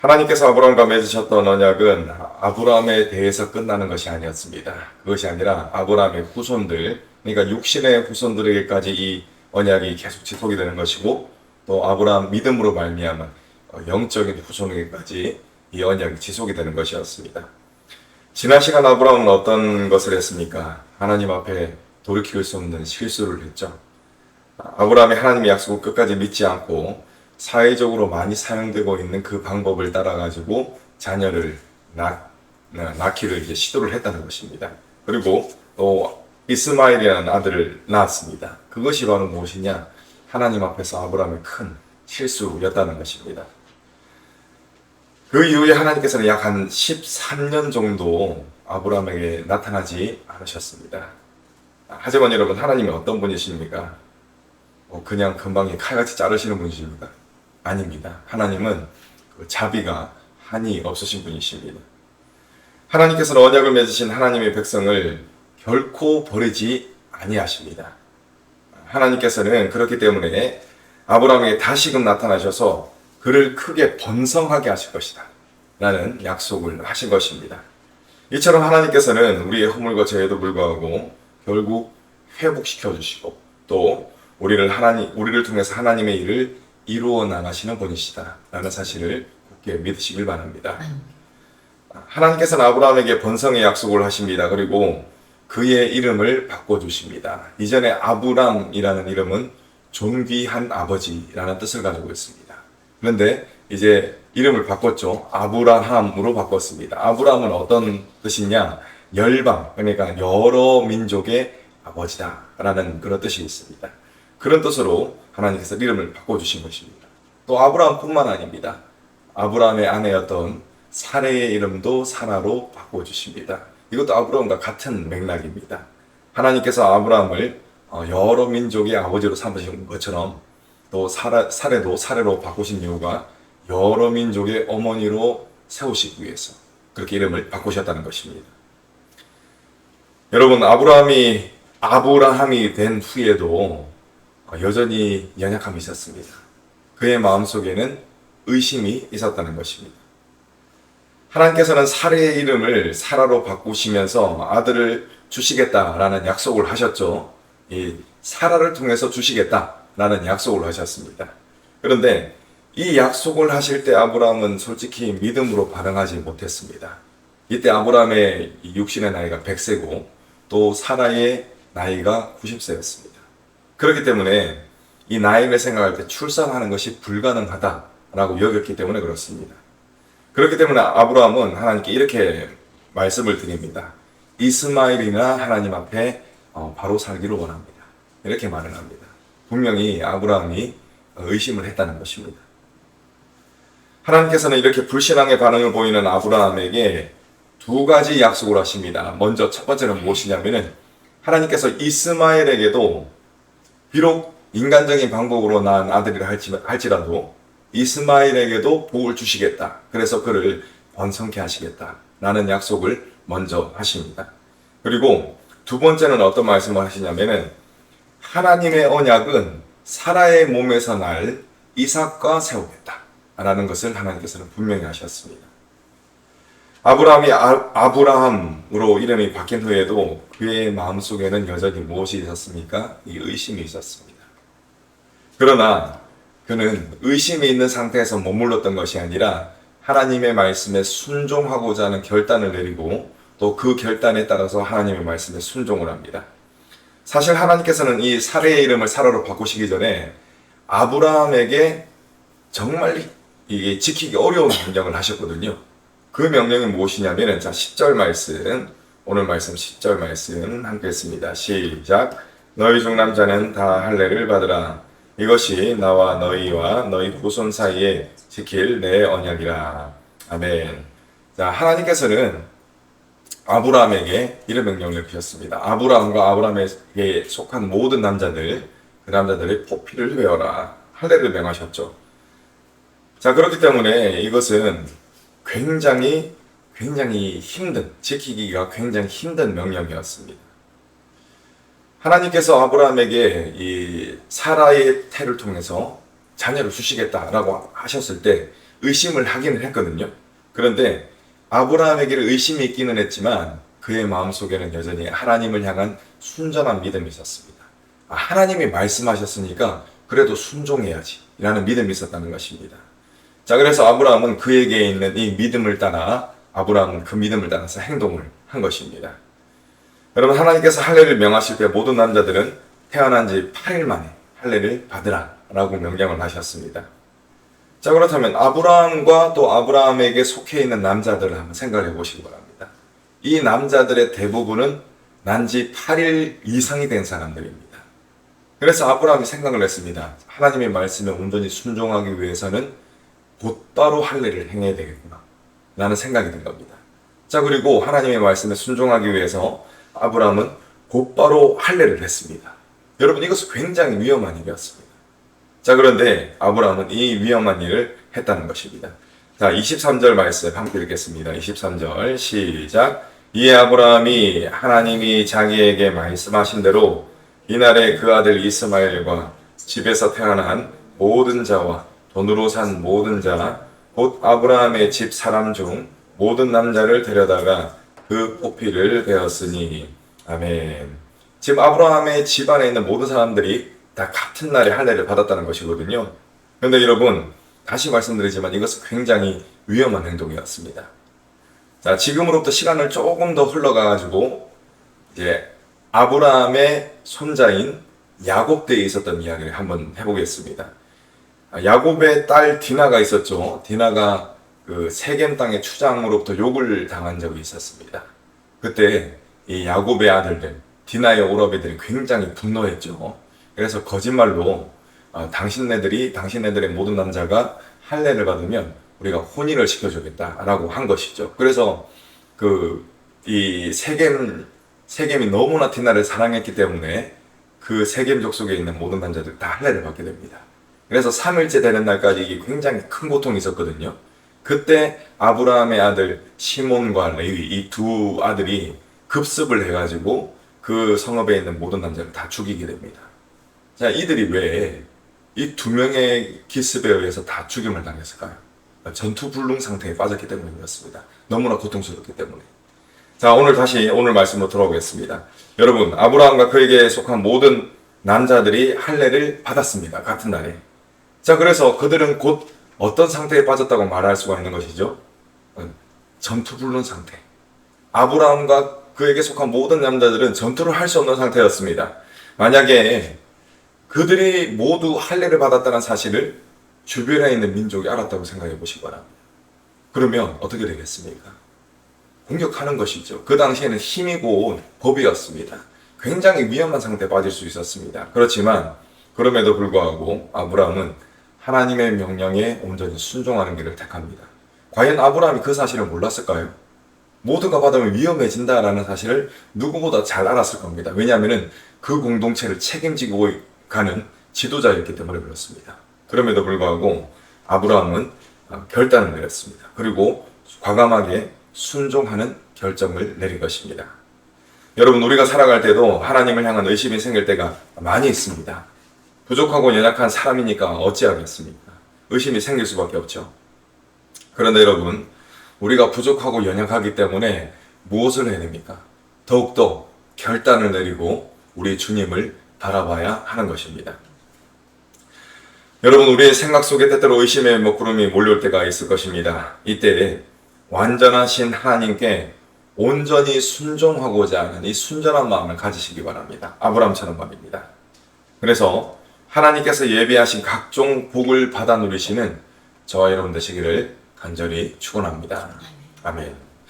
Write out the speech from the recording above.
하나님께서 아브라함과 맺으셨던 언약은 아브라함에 대해서 끝나는 것이 아니었습니다. 그것이 아니라 아브라함의 후손들, 그러니까 육신의 후손들에게까지 이 언약이 계속 지속이 되는 것이고, 또 아브라함 믿음으로 말미암아 영적인 후손에게까지 이 언약이 지속이 되는 것이었습니다. 지난 시간 아브라함은 어떤 것을 했습니까? 하나님 앞에 돌이킬 수 없는 실수를 했죠. 아브라함이 하나님의 약속을 끝까지 믿지 않고 사회적으로 많이 사용되고 있는 그 방법을 따라가지고 자녀를 낳기를 이제 시도를 했다는 것입니다. 그리고 또 이스마엘이라는 아들을 낳았습니다. 그것이 바로 무엇이냐? 하나님 앞에서 아브라함의 큰 실수였다는 것입니다. 그 이후에 하나님께서는 약 한 13년 정도 아브라함에게 나타나지 않으셨습니다. 하지만 여러분, 하나님이 어떤 분이십니까? 그냥 금방에 칼같이 자르시는 분이십니까? 아닙니다. 하나님은 자비가 한이 없으신 분이십니다. 하나님께서는 언약을 맺으신 하나님의 백성을 결코 버리지 아니하십니다. 하나님께서는 그렇기 때문에 아브라함에게 다시금 나타나셔서 그를 크게 번성하게 하실 것이다 라는 약속을 하신 것입니다. 이처럼 하나님께서는 우리의 허물과 죄에도 불구하고 결국 회복시켜 주시고 또 우리를 통해서 하나님의 일을 이루어 나가시는 분이시다 라는 사실을 굳게 믿으시길 바랍니다. 하나님께서는 아브라함에게 번성의 약속을 하십니다. 그리고 그의 이름을 바꿔주십니다. 이전에 아브람이라는 이름은 존귀한 아버지라는 뜻을 가지고 있습니다. 그런데 이제 이름을 바꿨죠. 아브라함으로 바꿨습니다. 아브라함은 어떤 뜻이냐? 열방, 그러니까 여러 민족의 아버지다 라는 그런 뜻이 있습니다. 그런 뜻으로 하나님께서 이름을 바꿔주신 것입니다. 또 아브라함뿐만 아닙니다. 아브라함의 아내였던 사레의 이름도 사라로 바꿔주십니다. 이것도 아브라함과 같은 맥락입니다. 하나님께서 아브라함을 여러 민족의 아버지로 삼으신 것처럼 또 사레도 사레로 바꾸신 이유가 여러 민족의 어머니로 세우시기 위해서 그렇게 이름을 바꾸셨다는 것입니다. 여러분, 아브라함이 된 후에도 여전히 연약함이 있었습니다. 그의 마음속에는 의심이 있었다는 것입니다. 하나님께서는 사레의 이름을 사라로 바꾸시면서 아들을 주시겠다라는 약속을 하셨죠. 이 사라를 통해서 주시겠다라는 약속을 하셨습니다. 그런데 이 약속을 하실 때 아브라함은 솔직히 믿음으로 반응하지 못했습니다. 이때 아브라함의 육신의 나이가 100세고 또 사라의 나이가 90세였습니다. 그렇기 때문에 이 나이를 생각할 때 출산하는 것이 불가능하다라고 여겼기 때문에 그렇습니다. 그렇기 때문에 아브라함은 하나님께 이렇게 말씀을 드립니다. 이스마엘이나 하나님 앞에 바로 살기를 원합니다. 이렇게 말을 합니다. 분명히 아브라함이 의심을 했다는 것입니다. 하나님께서는 이렇게 불신앙의 반응을 보이는 아브라함에게 두 가지 약속을 하십니다. 먼저 첫 번째는 무엇이냐면은 하나님께서 이스마엘에게도 비록 인간적인 방법으로 낳은 아들이라 할지라도 이스마엘에게도 복을 주시겠다. 그래서 그를 번성케 하시겠다. 라는 약속을 먼저 하십니다. 그리고 두 번째는 어떤 말씀을 하시냐면은 하나님의 언약은 사라의 몸에서 날 이삭과 세우겠다. 라는 것을 하나님께서는 분명히 하셨습니다. 아브라함이 아브라함으로 이름이 바뀐 후에도 그의 마음속에는 여전히 무엇이 있었습니까? 이 의심이 있었습니다. 그러나 그는 의심이 있는 상태에서 머물렀던 것이 아니라 하나님의 말씀에 순종하고자 하는 결단을 내리고 또 그 결단에 따라서 하나님의 말씀에 순종을 합니다. 사실 하나님께서는 이 사레의 이름을 사라로 바꾸시기 전에 아브라함에게 정말 이게 지키기 어려운 명령을 하셨거든요. 그 명령이 무엇이냐면, 자, 10절 말씀, 오늘 말씀 10절 말씀 함께 했습니다. 시작. 너희 중 남자는 다 할례를 받으라. 이것이 나와 너희와 너희 후손 사이에 지킬 내 언약이라. 아멘. 자, 하나님께서는 아브라함에게 이런 명령을 주셨습니다. 아브라함과 아브라함에게 속한 모든 남자들, 그 남자들의 포피를 외워라. 할례를 명하셨죠. 자, 그렇기 때문에 이것은 굉장히 지키기가 굉장히 힘든 명령이었습니다. 하나님께서 아브라함에게 이 사라의 태를 통해서 자녀를 주시겠다라고 하셨을 때 의심을 하기는 했거든요. 그런데 아브라함에게는 의심이 있기는 했지만 그의 마음속에는 여전히 하나님을 향한 순전한 믿음이 있었습니다. 하나님이 말씀하셨으니까 그래도 순종해야지 라는 믿음이 있었다는 것입니다. 자, 그래서 아브라함은 그에게 있는 이 믿음을 따라 아브라함은 그 믿음을 따라서 행동을 한 것입니다. 여러분, 하나님께서 할례를 명하실 때 모든 남자들은 태어난 지 8일 만에 할례를 받으라 라고 명령을 하셨습니다. 자, 그렇다면 아브라함과 또 아브라함에게 속해 있는 남자들을 한번 생각해 보시기 바랍니다. 이 남자들의 대부분은 난 지 8일 이상이 된 사람들입니다. 그래서 아브라함이 생각을 했습니다. 하나님의 말씀에 온전히 순종하기 위해서는 곧바로 할례를 행해야 되겠구나 라는 생각이 든 겁니다. 자, 그리고 하나님의 말씀에 순종하기 위해서 아브라함은 곧바로 할례를 했습니다. 여러분, 이것은 굉장히 위험한 일이었습니다. 자, 그런데 아브라함은 이 위험한 일을 했다는 것입니다. 자, 23절 말씀 함께 읽겠습니다. 23절 시작. 이에 아브라함이 하나님이 자기에게 말씀하신 대로 이날에 그 아들 이스마엘과 집에서 태어난 모든 자와 돈으로 산 모든 자, 곧 아브라함의 집 사람 중 모든 남자를 데려다가 그 포피를 베었으니. 아멘. 지금 아브라함의 집안에 있는 모든 사람들이 다 같은 날에 할례를 받았다는 것이거든요. 그런데 여러분, 다시 말씀드리지만 이것은 굉장히 위험한 행동이었습니다. 자, 지금으로부터 시간을 조금 더 흘러가가지고 이제 아브라함의 손자인 야곱 때에 있었던 이야기를 한번 해보겠습니다. 야곱의 딸 디나가 있었죠. 디나가 그 세겜 땅의 추장으로부터 욕을 당한 적이 있었습니다. 그때 이 야곱의 아들들, 디나의 오라비들이 굉장히 분노했죠. 그래서 거짓말로 당신네들의 모든 남자가 할례를 받으면 우리가 혼인을 시켜주겠다라고 한 것이죠. 그래서 이 세겜이 너무나 디나를 사랑했기 때문에 그 세겜 족속에 있는 모든 남자들 다 할례를 받게 됩니다. 그래서 3일째 되는 날까지 이게 굉장히 큰 고통이 있었거든요. 그때 아브라함의 아들 시몬과 레위 이 두 아들이 급습을 해가지고 그 성읍에 있는 모든 남자를 다 죽이게 됩니다. 자, 이들이 왜 이 두 명의 기습에 의해서 다 죽임을 당했을까요? 전투불능 상태에 빠졌기 때문이었습니다. 너무나 고통스럽기 때문에. 자, 오늘 말씀으로 돌아오겠습니다. 여러분, 아브라함과 그에게 속한 모든 남자들이 할례를 받았습니다. 같은 날에. 자, 그래서 그들은 곧 어떤 상태에 빠졌다고 말할 수가 있는 것이죠? 전투불능 상태. 아브라함과 그에게 속한 모든 남자들은 전투를 할 수 없는 상태였습니다. 만약에 그들이 모두 할례를 받았다는 사실을 주변에 있는 민족이 알았다고 생각해 보시기 바랍니다. 그러면 어떻게 되겠습니까? 공격하는 것이죠. 그 당시에는 힘이고 법이었습니다. 굉장히 위험한 상태에 빠질 수 있었습니다. 그렇지만 그럼에도 불구하고 아브라함은 하나님의 명령에 온전히 순종하는 길을 택합니다. 과연 아브라함이 그 사실을 몰랐을까요? 모두가 받으면 위험해진다라는 사실을 누구보다 잘 알았을 겁니다. 왜냐하면 그 공동체를 책임지고 가는 지도자였기 때문에 그렇습니다. 그럼에도 불구하고 아브라함은 결단을 내렸습니다. 그리고 과감하게 순종하는 결정을 내린 것입니다. 여러분, 우리가 살아갈 때도 하나님을 향한 의심이 생길 때가 많이 있습니다. 부족하고 연약한 사람이니까 어찌하겠습니까? 의심이 생길 수밖에 없죠. 그런데 여러분, 우리가 부족하고 연약하기 때문에 무엇을 해야 됩니까? 더욱더 결단을 내리고 우리 주님을 바라봐야 하는 것입니다. 여러분, 우리의 생각 속에 때때로 의심의 먹구름이 몰려올 때가 있을 것입니다. 이때 완전하신 하나님께 온전히 순종하고자 하는 이 순전한 마음을 가지시기 바랍니다. 아브라함처럼 말입니다. 그래서 하나님께서 예비하신 각종 복을 받아 누리시는 저와 여러분 되시기를 간절히 축원합니다. 아멘.